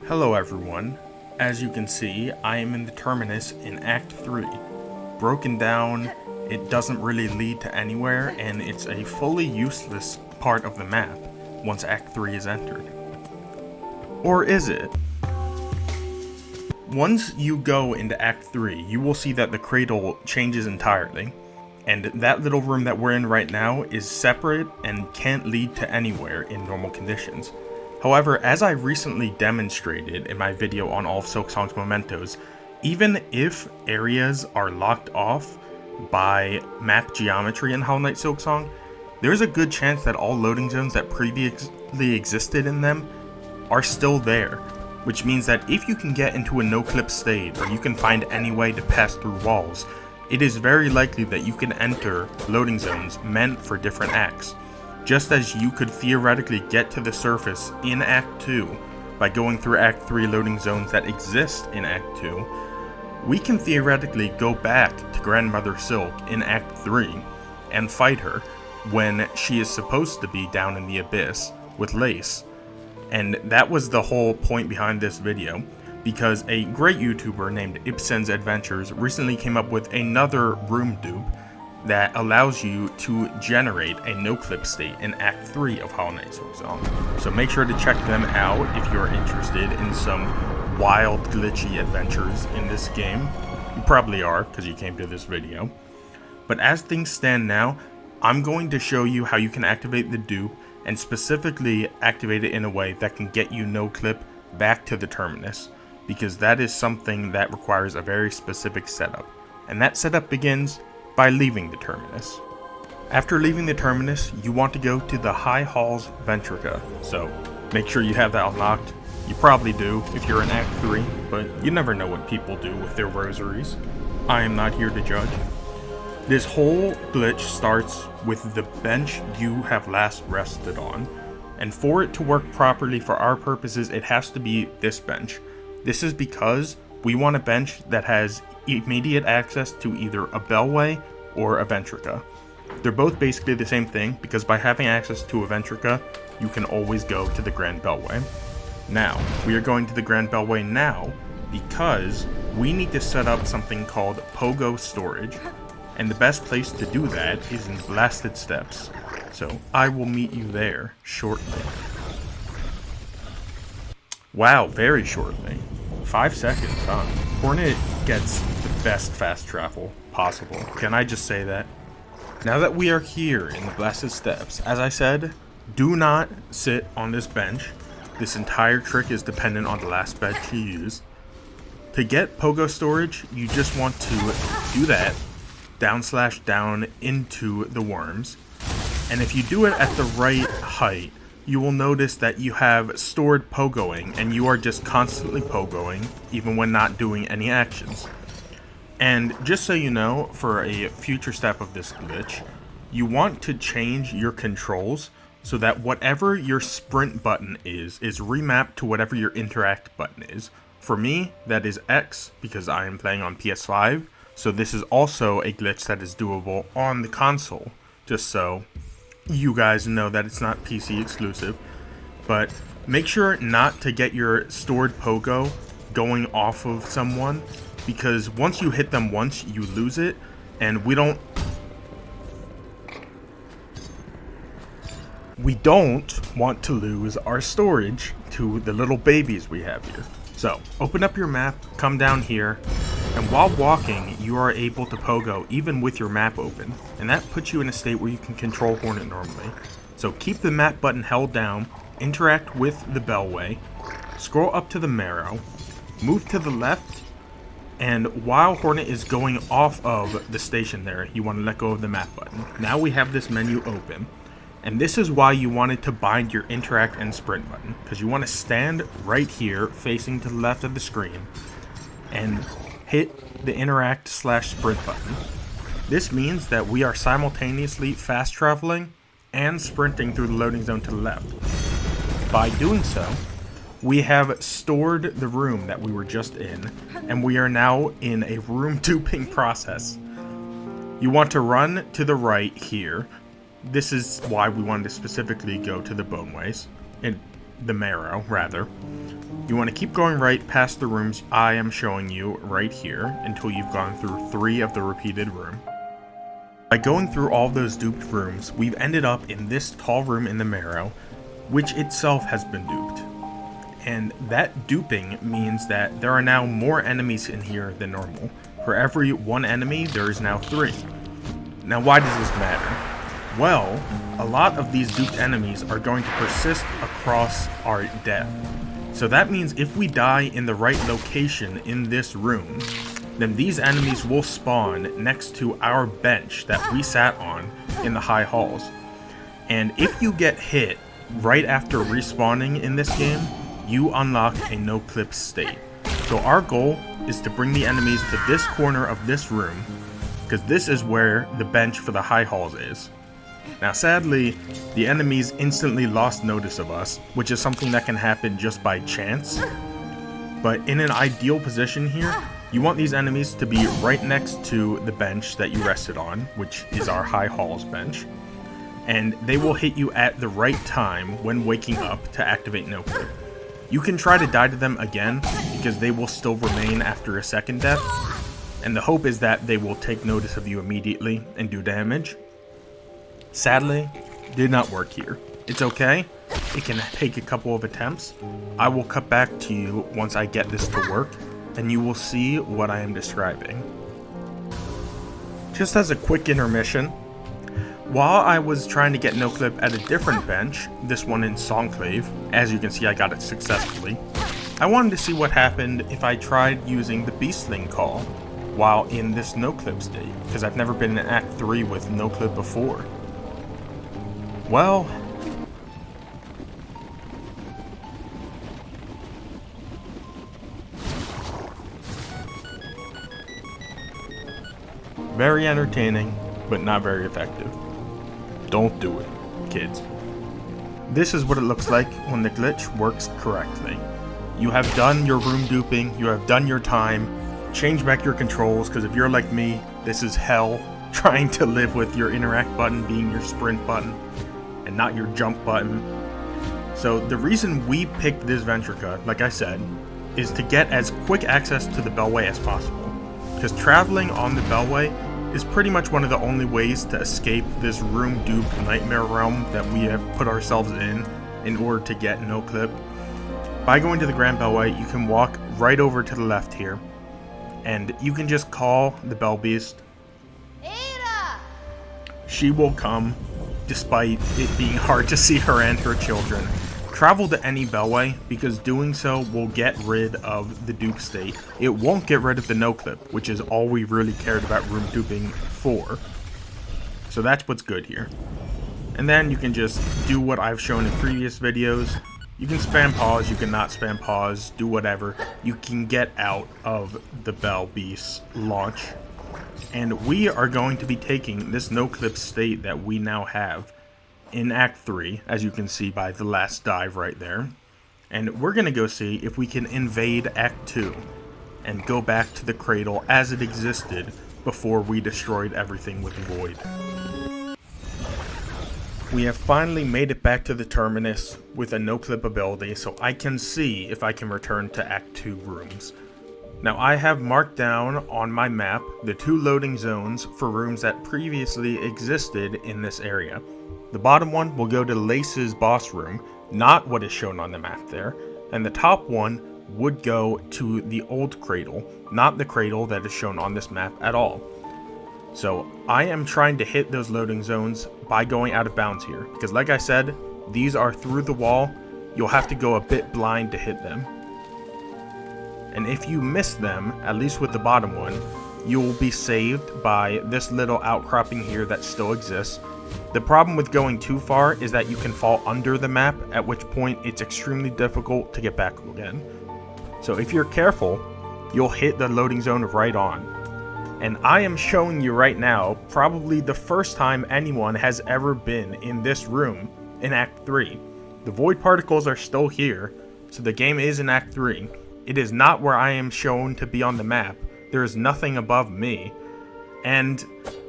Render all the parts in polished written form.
Hello everyone. As you can see, I am in the Terminus in Act 3. Broken down, it doesn't really lead to anywhere, and it's a fully useless part of the map once Act 3 is entered. Or is it? Once you go into Act 3, you will see that the cradle changes entirely, and that little room that we're in right now is separate and can't lead to anywhere in normal conditions. However, as I recently demonstrated in my video on all of Silksong's mementos, even if areas are locked off by map geometry in Hollow Knight Silksong, there's a good chance that all loading zones that previously existed in them are still there, which means that if you can get into a no-clip state or you can find any way to pass through walls, it is very likely that you can enter loading zones meant for different acts. Just as you could theoretically get to the surface in Act 2 by going through Act 3 loading zones that exist in Act 2, we can theoretically go back to Grandmother Silk in Act 3 and fight her when she is supposed to be down in the abyss with Lace. And that was the whole point behind this video, because a great YouTuber named Ibsen's Adventures recently came up with another room dupe that allows you to generate a no-clip state in Act 3 of Hollow Knight Silksong. So make sure to check them out if you're interested in some wild, glitchy adventures in this game. You probably are, because you came to this video. But as things stand now, I'm going to show you how you can activate the dupe, and specifically activate it in a way that can get you no-clip back to the Terminus, because that is something that requires a very specific setup. And that setup begins by leaving the Terminus. After leaving the Terminus, you want to go to the High Halls Ventrica, so make sure you have that unlocked. You probably do if you're in Act 3, but you never know what people do with their rosaries. I am not here to judge. This whole glitch starts with the bench you have last rested on, and for it to work properly for our purposes, it has to be this bench. This is because we want a bench that has immediate access to either a bellway or a ventrica. They're both basically the same thing, because by having access to a ventrica, you can always go to the Grand Bellway. Now, we are going to the Grand Bellway now because we need to set up something called Pogo Storage, and the best place to do that is in Blasted Steps. So I will meet you there shortly. Wow, very shortly. 5 seconds, huh? Hornet gets the best fast travel possible. Can I just say that? Now that we are here in the Blasted Steps, as I said, do not sit on this bench. This entire trick is dependent on the last bench you used. To get Pogo Storage, you just want to do that, down into the worms. And if you do it at the right height, you will notice that you have stored pogoing, and you are just constantly pogoing, even when not doing any actions. And just so you know, for a future step of this glitch, you want to change your controls so that whatever your sprint button is remapped to whatever your interact button is. For me, that is X, because I am playing on PS5, so this is also a glitch that is doable on the console, just so you guys know that it's not PC exclusive. But make sure not to get your stored pogo going off of someone, because once you hit them once, you lose it, and we don't want to lose our storage to the little babies we have here. So open up your map, come down here, and while walking, you are able to pogo even with your map open, and that puts you in a state where you can control Hornet normally. So keep the map button held down, interact with the bellway, scroll up to the marrow, move to the left, and while Hornet is going off of the station there, you want to let go of the map button. Now we have this menu open, and this is why you wanted to bind your interact and sprint button, because you want to stand right here facing to the left of the screen and hit the interact/sprint button. This means that we are simultaneously fast traveling and sprinting through the loading zone to the left. By doing so, we have stored the room that we were just in, and we are now in a room duping process. You want to run to the right here. This is why we wanted to specifically go to the Boneways. And the marrow, rather. You want to keep going right past the rooms I am showing you right here until you've gone through 3 of the repeated room. By going through all those duped rooms, we've ended up in this tall room in the marrow, which itself has been duped. And that duping means that there are now more enemies in here than normal. For every 1 enemy, there is now 3. Now why does this matter? Well, a lot of these duped enemies are going to persist across our death. So that means if we die in the right location in this room, then these enemies will spawn next to our bench that we sat on in the high halls. And if you get hit right after respawning in this game, you unlock a no-clip state. So our goal is to bring the enemies to this corner of this room, because this is where the bench for the high halls is. Now sadly, the enemies instantly lost notice of us, which is something that can happen just by chance. But in an ideal position here, you want these enemies to be right next to the bench that you rested on, which is our high halls bench. And they will hit you at the right time when waking up to activate no clip. You can try to die to them again, because they will still remain after a second death. And the hope is that they will take notice of you immediately and do damage. Sadly, did not work here. It's okay. It can take a couple of attempts. I will cut back to you once I get this to work, and you will see what I am describing. Just as a quick intermission, while I was trying to get no clip at a different bench, this one in Songclave, as you can see I got it successfully, I wanted to see what happened if I tried using the Beastling call while in this no clip state, because I've never been in Act 3 with no clip before. Well, very entertaining, but not very effective. Don't do it, kids. This is what it looks like when the glitch works correctly. You have done your room duping, you have done your time, change back your controls, because if you're like me, this is hell, trying to live with your interact button being your sprint button, and not your jump button. So the reason we picked this Ventrica, like I said, is to get as quick access to the Bellway as possible. Because traveling on the Bellway is pretty much one of the only ways to escape this room duped nightmare realm that we have put ourselves in order to get no clip. By going to the Grand Bellway, you can walk right over to the left here, and you can just call the Bell Beast. Ada! She will come, despite it being hard to see her and her children. Travel to any Bellway, because doing so will get rid of the dupe state. It won't get rid of the no clip, which is all we really cared about room duping for. So that's what's good here. And then you can just do what I've shown in previous videos. You can spam pause, you can not spam pause, do whatever. You can get out of the Bell Beast's launch. And we are going to be taking this no clip state that we now have in Act 3, as you can see by the last dive right there. And we're going to go see if we can invade Act 2 and go back to the cradle as it existed before we destroyed everything with Void. We have finally made it back to the Terminus with a no-clip ability, so I can see if I can return to Act 2 rooms. Now I have marked down on my map the 2 loading zones for rooms that previously existed in this area. The bottom one will go to Lace's boss room, not what is shown on the map there, and the top one would go to the old cradle, not the cradle that is shown on this map at all. So I am trying to hit those loading zones by going out of bounds here, because like I said, these are through the wall. You'll have to go a bit blind to hit them. And if you miss them, at least with the bottom one, you will be saved by this little outcropping here that still exists. The problem with going too far is that you can fall under the map, at which point it's extremely difficult to get back again. So if you're careful, you'll hit the loading zone right on. And I am showing you right now, probably the first time anyone has ever been in this room in Act 3. The void particles are still here, so the game is in Act 3. It is not where I am shown to be on the map. There is nothing above me. And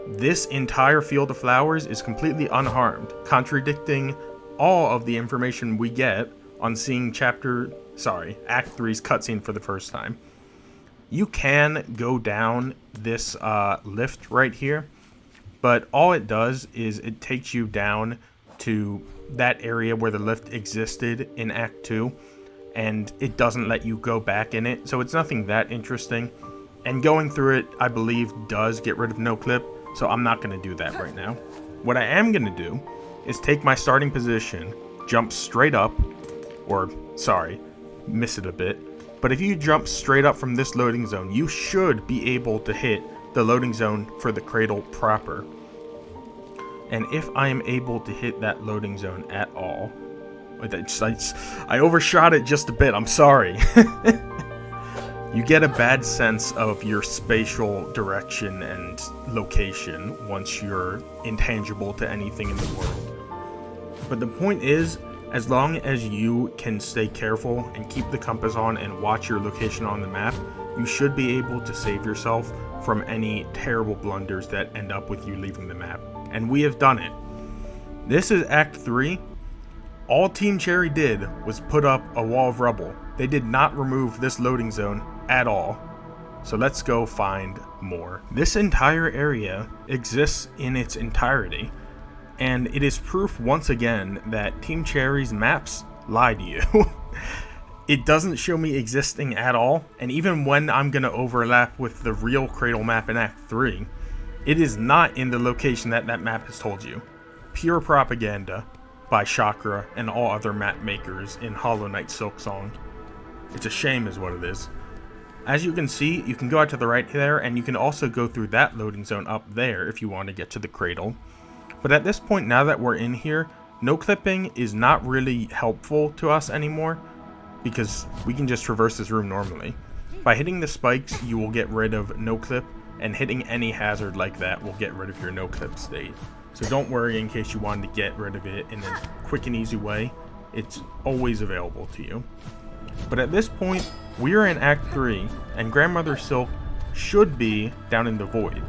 this entire field of flowers is completely unharmed, contradicting all of the information we get on seeing Act 3's cutscene for the first time. You can go down this lift right here, but all it does is it takes you down to that area where the lift existed in Act 2, and it doesn't let you go back in it, so it's nothing that interesting. And going through it, I believe, does get rid of no clip, so I'm not going to do that right now. What I am going to do is take my starting position, jump straight up, miss it a bit, but if you jump straight up from this loading zone, you should be able to hit the loading zone for the cradle proper. And if I am able to hit that loading zone at all, I overshot it just a bit, I'm sorry. You get a bad sense of your spatial direction and location once you're intangible to anything in the world. But the point is, as long as you can stay careful and keep the compass on and watch your location on the map, you should be able to save yourself from any terrible blunders that end up with you leaving the map. And we have done it. This is Act 3. All Team Cherry did was put up a wall of rubble. They did not remove this loading zone at all. So let's go find more. This entire area exists in its entirety, and it is proof once again that Team Cherry's maps lie to you. It doesn't show me existing at all, and even when I'm gonna overlap with the real Cradle map in Act 3, it is not in the location that that map has told you. Pure propaganda by Chakra and all other map makers in Hollow Knight Silksong. It's a shame is what it is. As you can see, you can go out to the right there, and you can also go through that loading zone up there if you want to get to the cradle. But at this point, now that we're in here, no clipping is not really helpful to us anymore, because we can just traverse this room normally. By hitting the spikes, you will get rid of no clip, and hitting any hazard like that will get rid of your no clip state. So don't worry in case you wanted to get rid of it in a quick and easy way. It's always available to you. But at this point, we are in Act 3, and Grandmother Silk should be down in the void.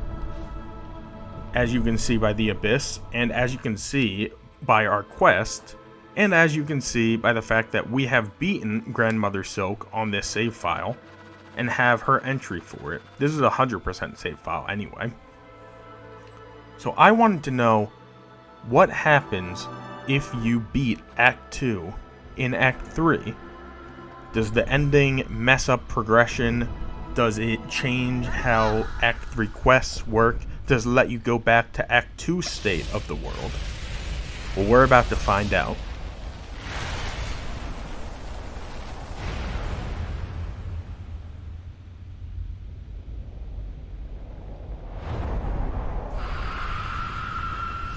As you can see by the abyss, and as you can see by our quest, and as you can see by the fact that we have beaten Grandmother Silk on this save file, and have her entry for it. This is a 100% save file anyway. So I wanted to know what happens if you beat Act 2 in Act 3. Does the ending mess up progression? Does it change how Act 3 quests work? Does it let you go back to Act 2 state of the world? Well, we're about to find out.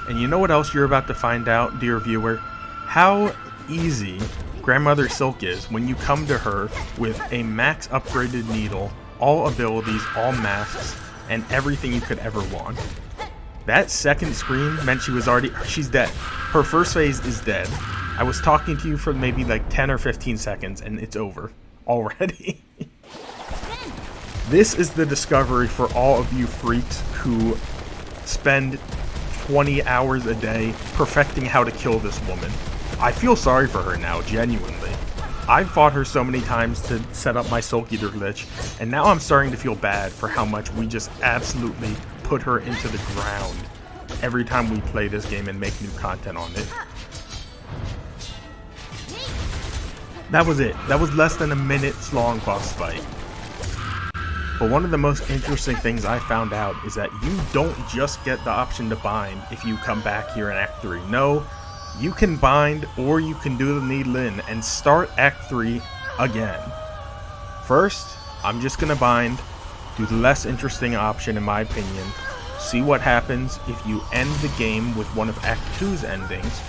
And you know what else you're about to find out, dear viewer? How easy Grandmother Silk is when you come to her with a max upgraded needle, all abilities, all masks, and everything you could ever want. That second scream meant she's dead. Her first phase is dead. I was talking to you for maybe like 10 or 15 seconds and it's over already. This is the discovery for all of you freaks who spend 20 hours a day perfecting how to kill this woman. I feel sorry for her now, genuinely. I've fought her so many times to set up my Soul Eater glitch, and now I'm starting to feel bad for how much we just absolutely put her into the ground every time we play this game and make new content on it. That was it. That was less than a minute's long boss fight. But one of the most interesting things I found out is that you don't just get the option to bind if you come back here in Act 3. No, you can bind or you can do the needle in and start Act 3 again. First, I'm just gonna bind, do the less interesting option in my opinion, see what happens if you end the game with one of Act 2's endings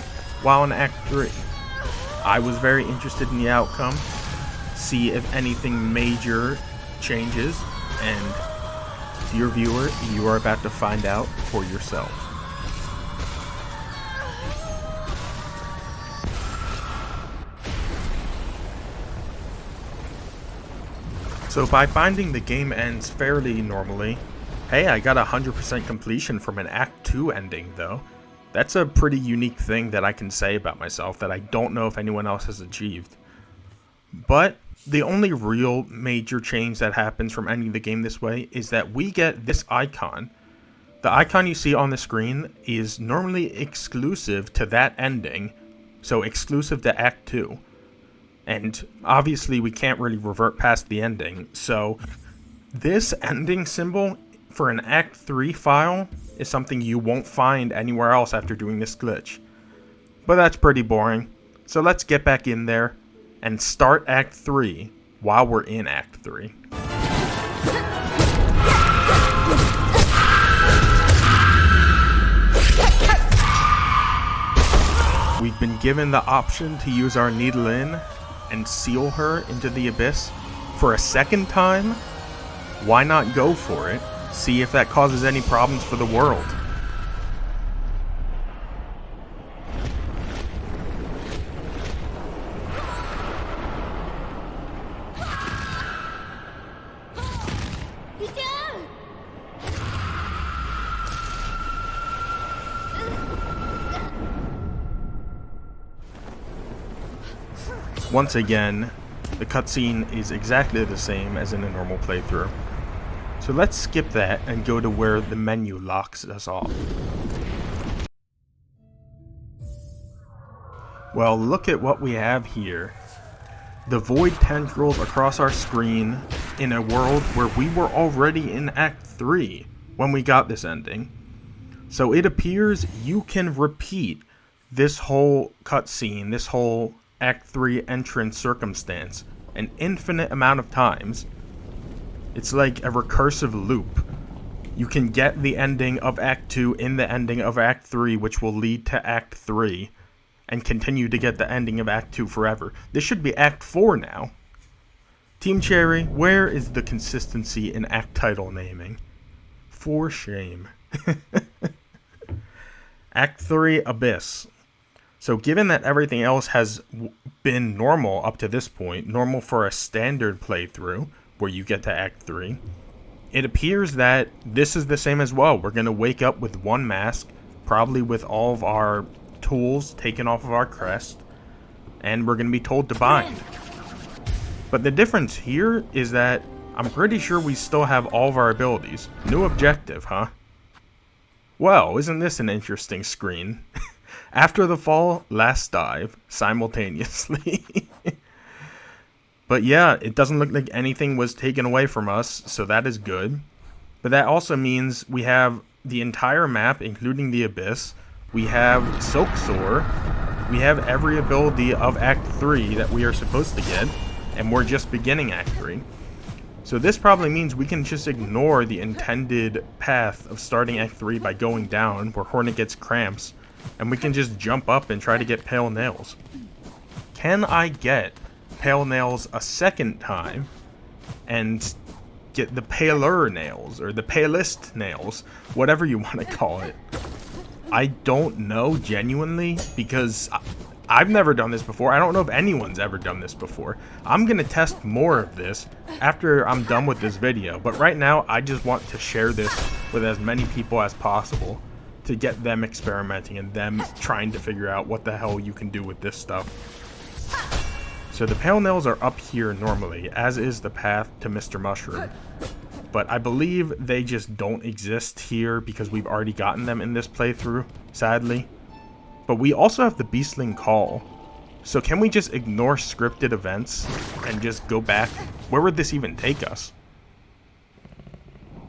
while in Act 3. I was very interested in the outcome, see if anything major changes, and dear viewer, you are about to find out for yourself. So by binding, the game ends fairly normally. Hey, I got 100% completion from an Act 2 ending though. That's a pretty unique thing that I can say about myself that I don't know if anyone else has achieved. But the only real major change that happens from ending the game this way is that we get this icon. The icon you see on the screen is normally exclusive to that ending, so exclusive to Act 2. And obviously we can't really revert past the ending, so this ending symbol for an Act 3 file is something you won't find anywhere else after doing this glitch. But that's pretty boring, so let's get back in there and start Act 3 while we're in Act 3. We've been given the option to use our needle in and seal her into the abyss for a second time. Why not go for it? See if that causes any problems for the world. Once again, the cutscene is exactly the same as in a normal playthrough. So let's skip that and go to where the menu locks us off. Well, look at what we have here. The void tendrils across our screen in a world where we were already in Act 3 when we got this ending. So it appears you can repeat this whole cutscene, this whole Act 3 entrance circumstance an infinite amount of times. It's like a recursive loop. You can get the ending of Act 2 in the ending of Act 3, which will lead to Act 3, and continue to get the ending of Act 2 forever. This should be Act 4 now. Team Cherry, where is the consistency in act title naming? For shame. Act 3 Abyss. So given that everything else has been normal up to this point, normal for a standard playthrough, where you get to Act 3, it appears that this is the same as well. We're going to wake up with one mask, probably with all of our tools taken off of our crest, and we're going to be told to bind. But the difference here is that I'm pretty sure we still have all of our abilities. New objective, huh? Well, isn't this an interesting screen? After the fall, last dive, simultaneously. But yeah, it doesn't look like anything was taken away from us, so that is good. But that also means we have the entire map, including the Abyss. We have Silksong. We have every ability of Act 3 that we are supposed to get, and we're just beginning Act 3. So this probably means we can just ignore the intended path of starting Act 3 by going down, where Hornet gets cramps, and we can just jump up and try to get Pale Nails. Can I get Pale Nails a second time and get the Paler Nails, or the Palest Nails, whatever you want to call it? I don't know, genuinely, because I've never done this before. I don't know if anyone's ever done this before. I'm going to test more of this after I'm done with this video, but right now I just want to share this with as many people as possible to get them experimenting and them trying to figure out what the hell you can do with this stuff. So the Pale Nails are up here normally, as is the path to Mr. Mushroom. But I believe they just don't exist here because we've already gotten them in this playthrough, sadly. But we also have the Beastling Call. So can we just ignore scripted events and just go back? Where would this even take us?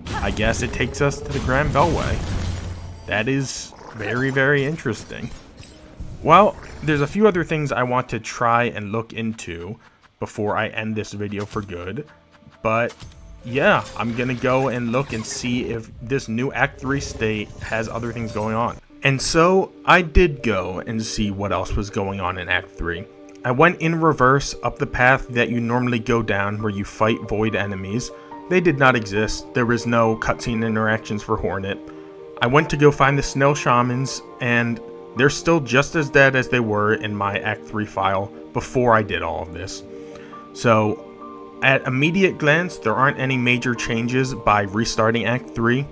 I guess it takes us to the Grand Bellway. That is very, very interesting. Well, there's a few other things I want to try and look into before I end this video for good. But yeah, I'm gonna go and look and see if this new Act 3 state has other things going on. And so I did go and see what else was going on in Act 3. I went in reverse up the path that you normally go down where you fight void enemies. They did not exist. There was no cutscene interactions for Hornet. I went to go find the Snail Shamans, and they're still just as dead as they were in my Act 3 file before I did all of this. So, at immediate glance, there aren't any major changes by restarting Act 3,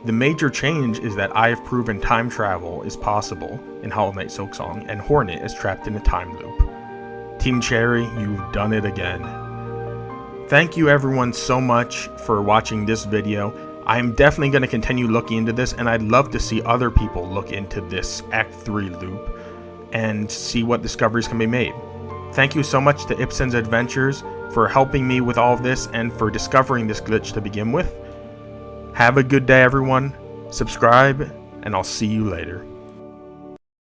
The major change is that I have proven time travel is possible in Hollow Knight Silksong, and Hornet is trapped in a time loop. Team Cherry, you've done it again. Thank you everyone so much for watching this video. I am definitely going to continue looking into this, and I'd love to see other people look into this Act 3 loop and see what discoveries can be made. Thank you so much to Ipsen's Adventures for helping me with all of this and for discovering this glitch to begin with. Have a good day everyone, subscribe, and I'll see you later.